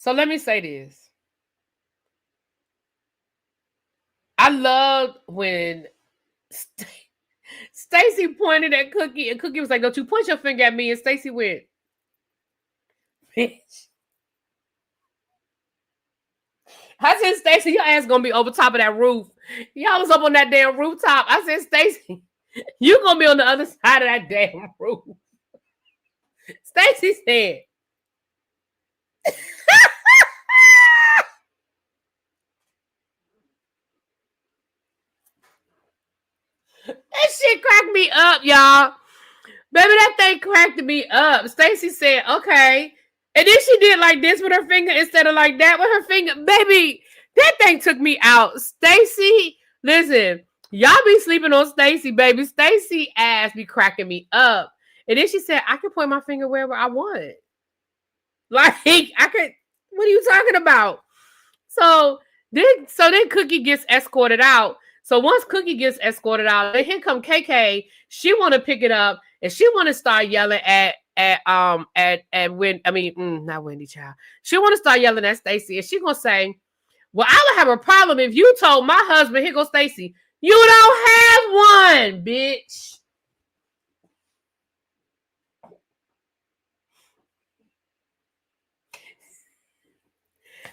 let me say this. I loved when Stacy pointed at Cookie and Cookie was like, don't you point your finger at me? And Stacy went, bitch. I said, Stacy, your ass gonna be over top of that roof. Y'all was up on that damn rooftop. I said, Stacy, you gonna be on the other side of that damn roof. Stacy said, that shit cracked me up, y'all. Baby, that thing cracked me up. Stacy said, okay. And then she did like this with her finger instead of like that with her finger. Baby, that thing took me out. Stacy, listen, Y'all be sleeping on Stacy, baby. Stacy ass be cracking me up. And then she said, I can point my finger wherever I want. Like, I could, what are you talking about? So then Cookie gets escorted out. So once Cookie gets escorted out, then here come KK. She want to pick it up and she want to start yelling at not Wendy Child. She want to start yelling at Stacy and she gonna say, well, I would have a problem if you told my husband, here goes Stacy, you don't have one, bitch.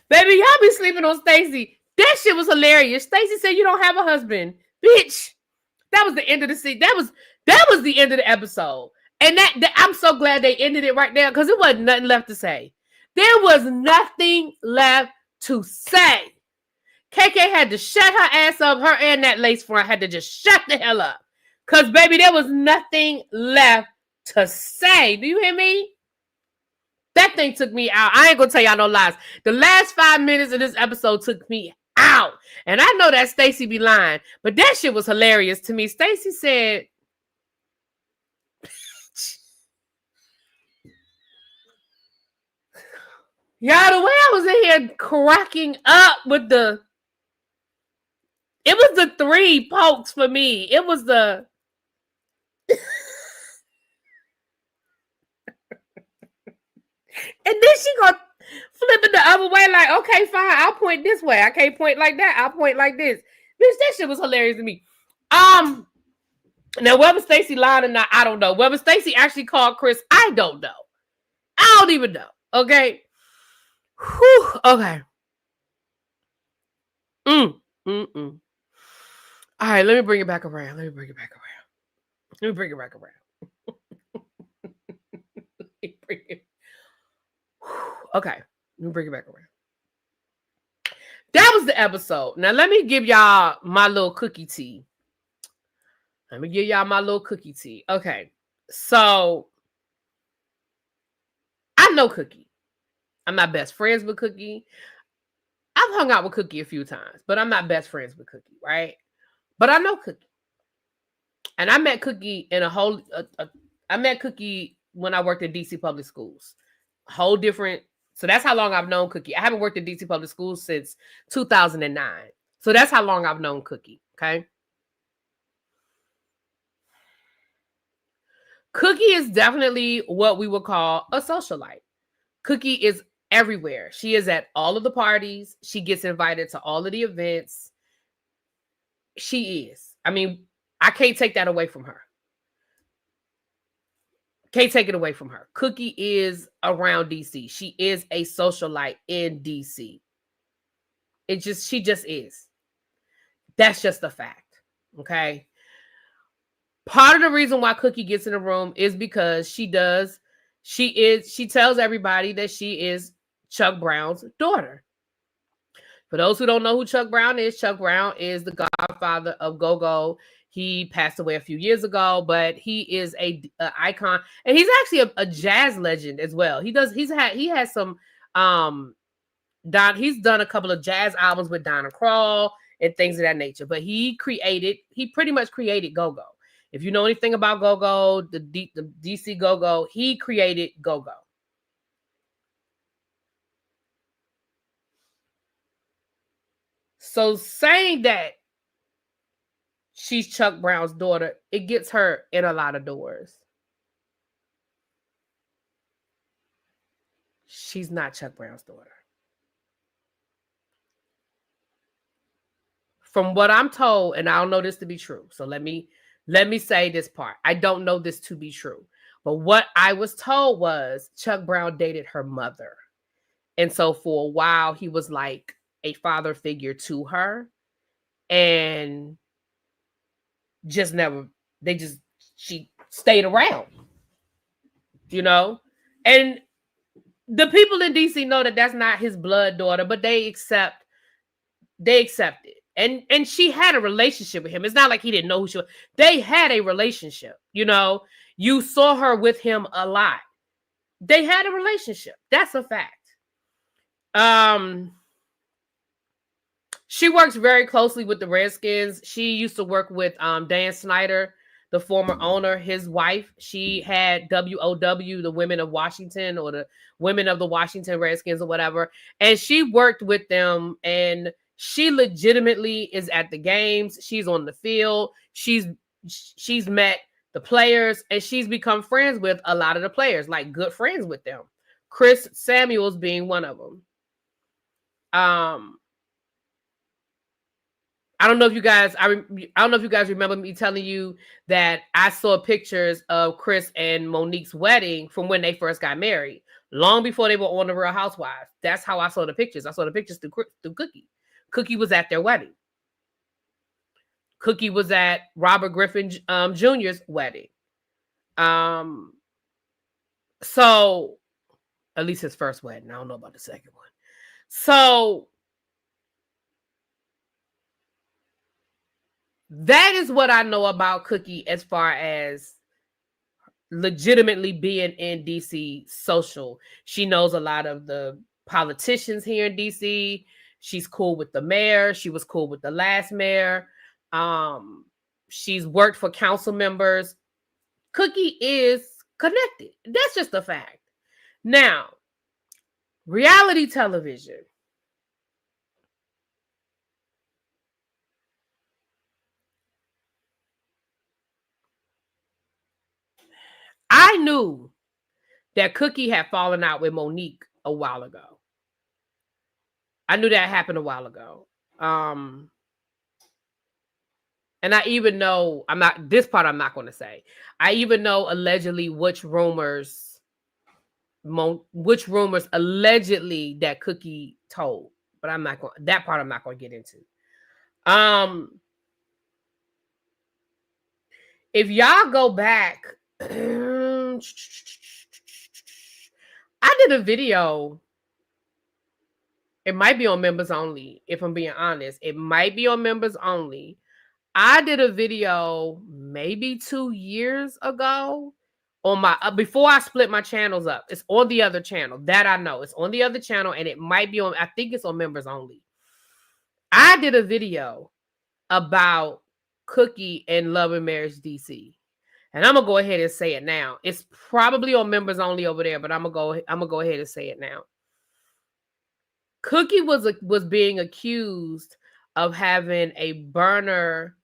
Baby, y'all be sleeping on Stacy. That shit was hilarious. Stacy said you don't have a husband. Bitch. That was the end of the scene. That was the end of the episode. And that I'm so glad they ended it right there because it wasn't nothing left to say. There was nothing left to say. KK had to shut her ass up. Her and that lace front had to just shut the hell up. Because, baby, there was nothing left to say. Do you hear me? That thing took me out. I ain't going to tell y'all no lies. The last 5 minutes of this episode took me out. And I know that Stacy be lying. But that shit was hilarious to me. Stacy said, y'all, the way I was in here cracking up with it was the 3 pokes for me. It was the... And then she gonna flip it the other way, like, okay, fine, I'll point this way. I can't point like that. I'll point like this. Bitch, that shit was hilarious to me. Now whether Stacy lied or not, I don't know. Whether Stacy actually called Chris, I don't know. I don't even know. Okay. Whew, okay. All right, let me bring it back around. Okay, let me bring it back around. That was the episode. Now, let me give y'all my little cookie tea. Okay, so I know Cookie. I'm not best friends with Cookie. I've hung out with Cookie a few times, but I'm not best friends with Cookie, right? But I know Cookie. And I met Cookie in I met Cookie when I worked at DC Public Schools. Whole different... So that's how long I've known Cookie. I haven't worked at DC Public Schools since 2009. So that's how long I've known Cookie, okay? Cookie is definitely what we would call a socialite. Cookie is everywhere. She is at all of the parties. She gets invited to all of the events. She is. I mean, I can't take that away from her. Can't take it away from her. Cookie is around DC. She is a socialite in DC. She just is. That's just a fact. Okay. Part of the reason why Cookie gets in the room is because she tells everybody that she is Chuck Brown's daughter. For those who don't know who Chuck Brown is the godfather of go-go. He passed away a few years ago, but he is a icon, and he's actually a jazz legend as well. He's done a couple of jazz albums with Donna Crawl and things of that nature. But he pretty much created go-go. If you know anything about go-go, the DC go-go, he created go-go. So saying that she's Chuck Brown's daughter, it gets her in a lot of doors. She's not Chuck Brown's daughter. From what I'm told, and I don't know this to be true, so let me say this part. I don't know this to be true. But what I was told was Chuck Brown dated her mother. And so for a while, he was like a father figure to her. And she stayed around, you know? And the people in DC know that that's not his blood daughter, but they accept it. And she had a relationship with him. It's not like he didn't know who she was. They had a relationship, you know? You saw her with him a lot. They had a relationship. That's a fact. She works very closely with the Redskins. She used to work with Dan Snyder, the former owner, his wife. She had WOW, the Women of Washington, or the Women of the Washington Redskins or whatever. And she worked with them, and she legitimately is at the games. She's on the field. She's met the players, and she's become friends with a lot of the players, like good friends with them. Chris Samuels being one of them. I don't know if you guys, I don't know if you guys remember me telling you that I saw pictures of Chris and Monique's wedding from when they first got married, long before they were on the Real Housewives. That's how I saw the pictures. I saw the pictures through Cookie. Cookie was at their wedding. Cookie was at Robert Griffin Jr.'s wedding. So at least his first wedding. I don't know about the second one. So that is what I know about Cookie as far as legitimately being in DC social. She knows a lot of the politicians here in DC. She's cool with the mayor. She was cool with the last mayor. She's worked for council members. Cookie is connected. That's just a fact. Now, reality television. I knew that Cookie had fallen out with Monique a while ago. I knew that happened a while ago. And I even know, this part I'm not going to say. I even know allegedly which rumors allegedly that Cookie told. But that part I'm not going to get into. If y'all go back, I did a video. It might be on members only, if I'm being honest. It might be on members only. I did a video maybe 2 years ago on my before I split my channels up. It's on the other channel. That I know. It's on the other channel, and it might be on, I think it's on members only. I did a video about Cookie and Love and Marriage DC. And I'm gonna go ahead and say it now. It's probably on members only over there, but I'm gonna go ahead and say it now. Cookie was being accused of having a burner,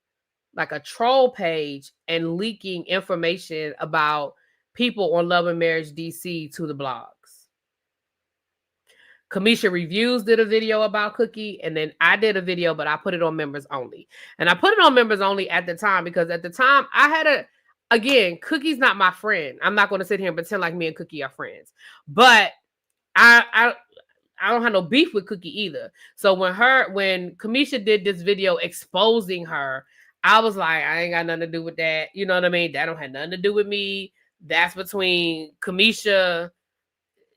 like a troll page, and leaking information about people on Love and Marriage DC to the blogs. Kamisha Reviews did a video about Cookie, and then I did a video, but I put it on members only. And I put it on members only at the time because at the time I had again, Cookie's not my friend. I'm not going to sit here and pretend like me and Cookie are friends. But I don't have no beef with Cookie either. So when Kamisha did this video exposing her, I was like, I ain't got nothing to do with that. You know what I mean? That don't have nothing to do with me. That's between Kamisha.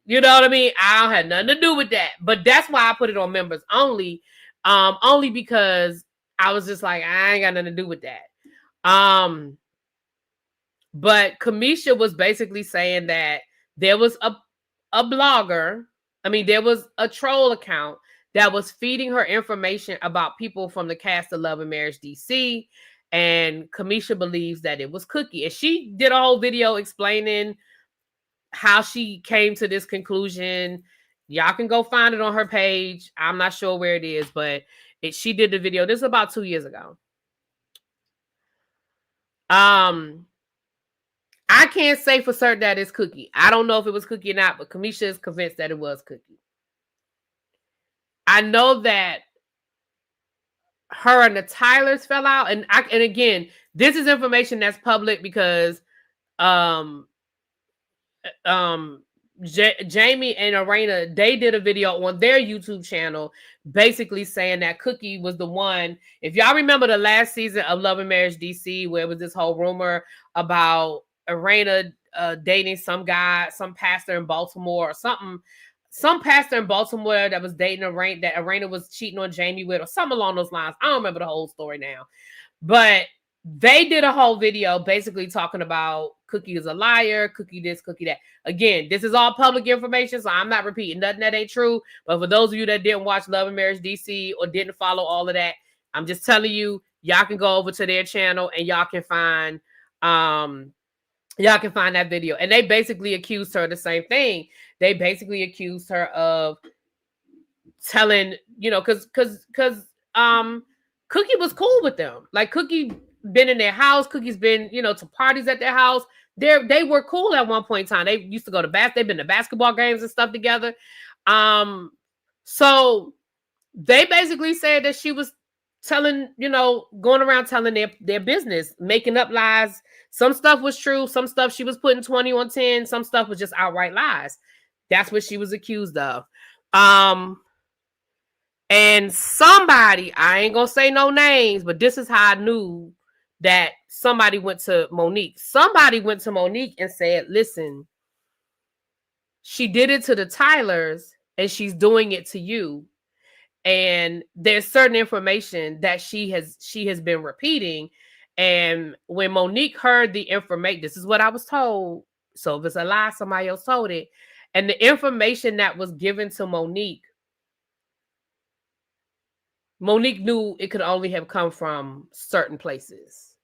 You know what I mean? I don't have nothing to do with that. But that's why I put it on members only. Only because I was just like, I ain't got nothing to do with that. But Kamisha was basically saying that there was a blogger. I mean, there was a troll account that was feeding her information about people from the cast of Love and Marriage DC. And Kamisha believes that it was Cookie. And she did a whole video explaining how she came to this conclusion. Y'all can go find it on her page. I'm not sure where it is, but she did the video. This is about 2 years ago. I can't say for certain that it's Cookie. I don't know if it was Cookie or not, but Kamisha is convinced that it was Cookie. I know that her and the Tylers fell out, and again, this is information that's public because Jamie and Arena, they did a video on their YouTube channel basically saying that Cookie was the one. If y'all remember the last season of Love and Marriage DC, where it was this whole rumor about Arena dating some guy, some pastor in Baltimore or something, some pastor in Baltimore that was dating Arena, that Arena was cheating on Jamie with, or something along those lines. I don't remember the whole story now, but they did a whole video basically talking about Cookie is a liar, Cookie this, Cookie that. Again, this is all public information, so I'm not repeating nothing that ain't true. But for those of you that didn't watch Love and Marriage DC or didn't follow all of that, I'm just telling you, y'all can go over to their channel and y'all can find that video. And they basically accused her of the same thing. They basically accused her of telling, because Cookie was cool with them. Like, Cookie been in their house. Cookie's been, to parties at their house. They were cool at one point in time. They used to go to they've been to basketball games and stuff together. So they basically said that she was telling, going around telling their business, making up lies. Some stuff was true. Some stuff she was putting 20 on 10. Some stuff was just outright lies. That's what she was accused of. And somebody, I ain't gonna say no names, but this is how I knew that somebody went to Monique. Somebody went to Monique and said, listen, she did it to the Tylers and she's doing it to you. And there's certain information that she has been repeating. And when Monique heard the information, this is what I was told. So if it's a lie, somebody else told it. And the information that was given to Monique knew it could only have come from certain places.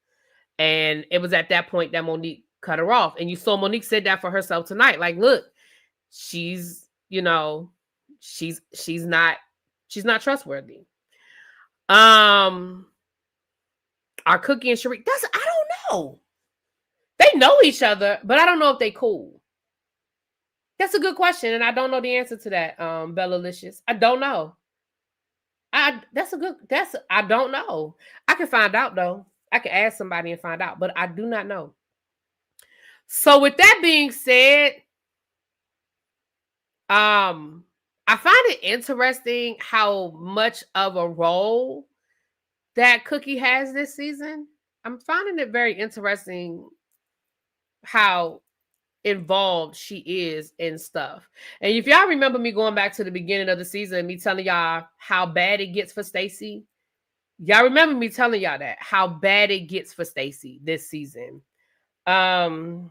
And it was at that point that Monique cut her off. And you saw Monique said that for herself tonight. Like, look, she's not trustworthy. Are Cookie and Sheree? I don't know. They know each other, but I don't know if they cool. That's a good question, and I don't know the answer to that, Bellalicious. I don't know. I don't know. I can find out though. I can ask somebody and find out, but I do not know. So with that being said, I find it interesting how much of a role that Cookie has this season. I'm finding it very interesting how involved she is in stuff. And if y'all remember me going back to the beginning of the season and me telling y'all how bad it gets for Stacey, y'all remember me telling y'all that how bad it gets for Stacey this season. Cookie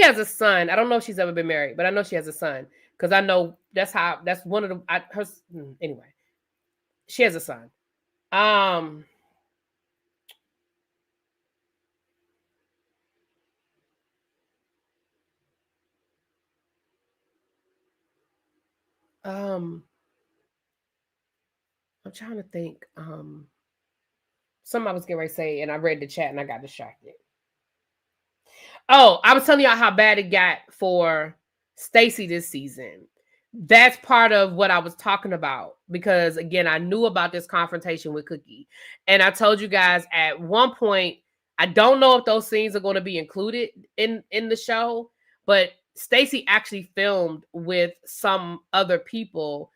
has a son. I don't know if she's ever been married, but I know she has a son because I know that's one of the anyway. She has a son. I'm trying to think. Something I was getting ready to say, and I read the chat and I got distracted. Oh, I was telling y'all how bad it got for Stacey this season. That's part of what I was talking about because, again, I knew about this confrontation with Cookie. And I told you guys at one point, I don't know if those scenes are going to be included in the show, but Stacey actually filmed with some other people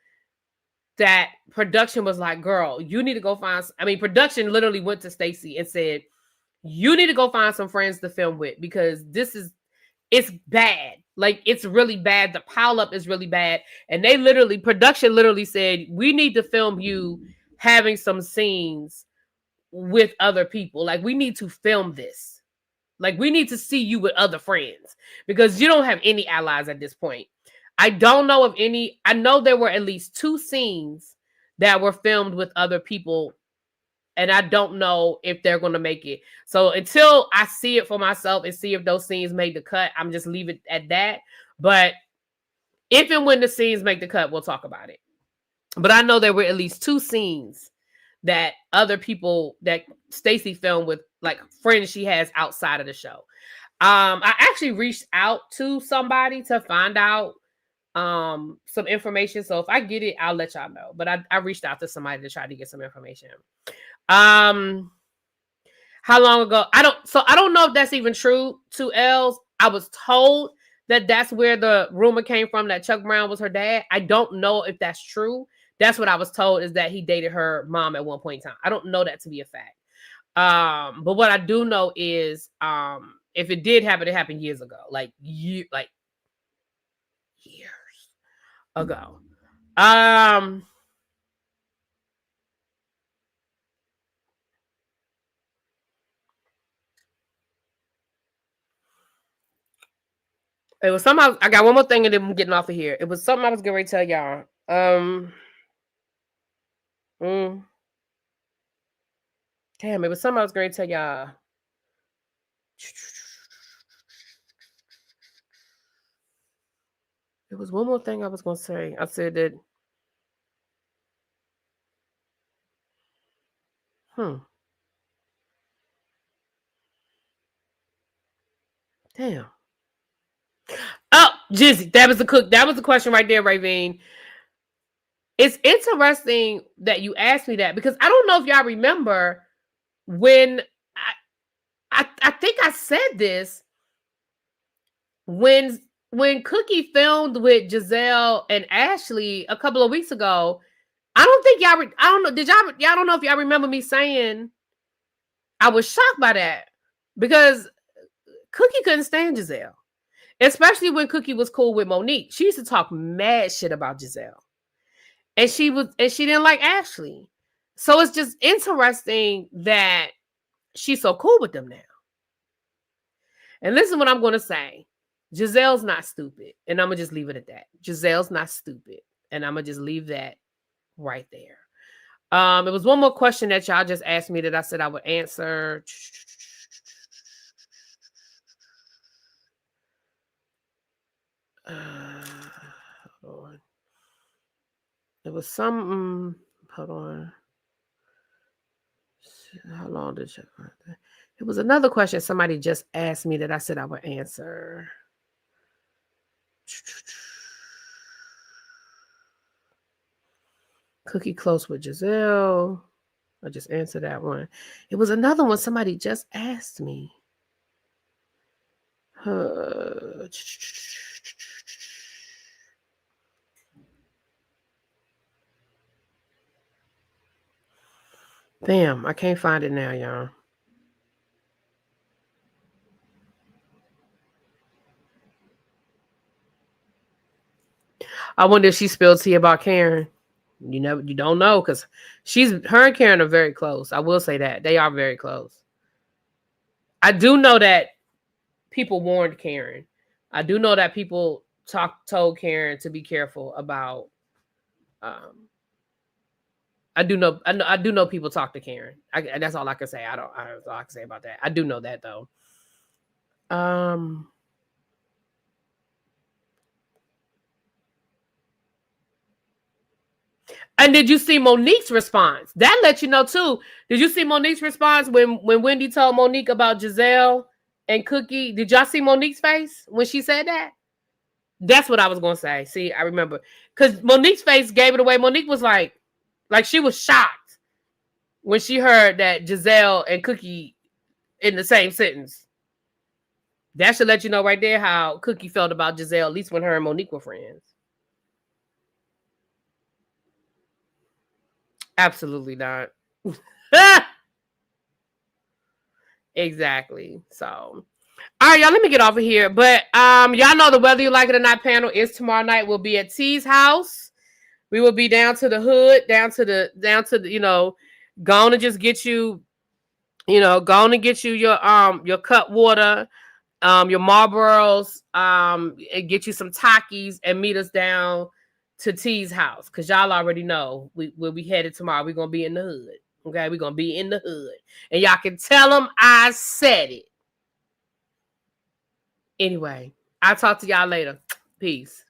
that production was like, girl, you need to go find. Production literally went to Stacey and said, you need to go find some friends to film with because it's bad. Like, it's really bad. The pileup is really bad. And production literally said, we need to film you having some scenes with other people. Like, we need to film this. Like, we need to see you with other friends because you don't have any allies at this point. I don't know of any. I know there were at least 2 scenes that were filmed with other people, and I don't know if they're going to make it. So until I see it for myself and see if those scenes make the cut, I'm just leave it at that. But if and when the scenes make the cut, we'll talk about it. But I know there were at least 2 scenes that other people that Stacey filmed with, like friends she has outside of the show. I actually reached out to somebody to find out some information. So if I get it, I'll let y'all know. But I reached out to somebody to try to get some information. How long ago? I don't know if that's even true. 2 L's. I was told that that's where the rumor came from that Chuck Brown was her dad. I don't know if that's true. That's what I was told, is that he dated her mom at one point in time. I don't know that to be a fact. But what I do know is if it did happen, it happened years ago. Like years ago. It was something I got one more thing and then I'm getting off of here. It was something I was going to tell y'all. Damn, it was something I was going to tell y'all. It was one more thing I was going to say. I said that. Damn. Oh, Jizzy, that was the question right there, Ravine. It's interesting that you asked me that because I don't know if y'all remember when I think I said this when Cookie filmed with Giselle and Ashley a couple of weeks ago. I don't think y'all. I don't know. Did y'all don't know if y'all remember me saying I was shocked by that because Cookie couldn't stand Giselle, especially when Cookie was cool with Monique. She used to talk mad shit about Giselle, and she didn't like Ashley. So it's just interesting that she's so cool with them now. And listen what I'm going to say. Giselle's not stupid. And I'm going to just leave it at that. Giselle's not stupid. And I'm going to just leave that right there. It was one more question that y'all just asked me that I said I would answer. Hold on. It was some. Hold on. How long did you? It was another question somebody just asked me that I said I would answer. Cookie close with Giselle. I just answered that one. It was another one somebody just asked me. Damn, I can't find it now, y'all. I wonder if she spilled tea about Karen. You don't know because her and Karen are very close. I will say that they are very close. I do know that people warned Karen. I do know that people told Karen to be careful about. I do know people talk to Karen. That's all I can say. That's all I can say about that. I do know that though. And did you see Monique's response? That let you know too. Did you see Monique's response when Wendy told Monique about Giselle and Cookie? Did y'all see Monique's face when she said that? That's what I was gonna say. See, I remember because Monique's face gave it away. Monique was like she was shocked when she heard that Giselle and Cookie in the same sentence. That should let you know right there how Cookie felt about Giselle, at least when her and Monique were friends. Absolutely not. Exactly. So, all right, y'all, let me get off of here. But y'all know the Whether You Like It or Not panel is tomorrow night. We'll be at T's house. We will be down to the hood, down to the, going to just get you, going to get you your cut water, your Marlboros, and get you some Takis and meet us down to T's house. Cause y'all already know we'll be headed tomorrow. We're gonna be in the hood. Okay, we're gonna be in the hood. And y'all can tell them I said it. Anyway, I'll talk to y'all later. Peace.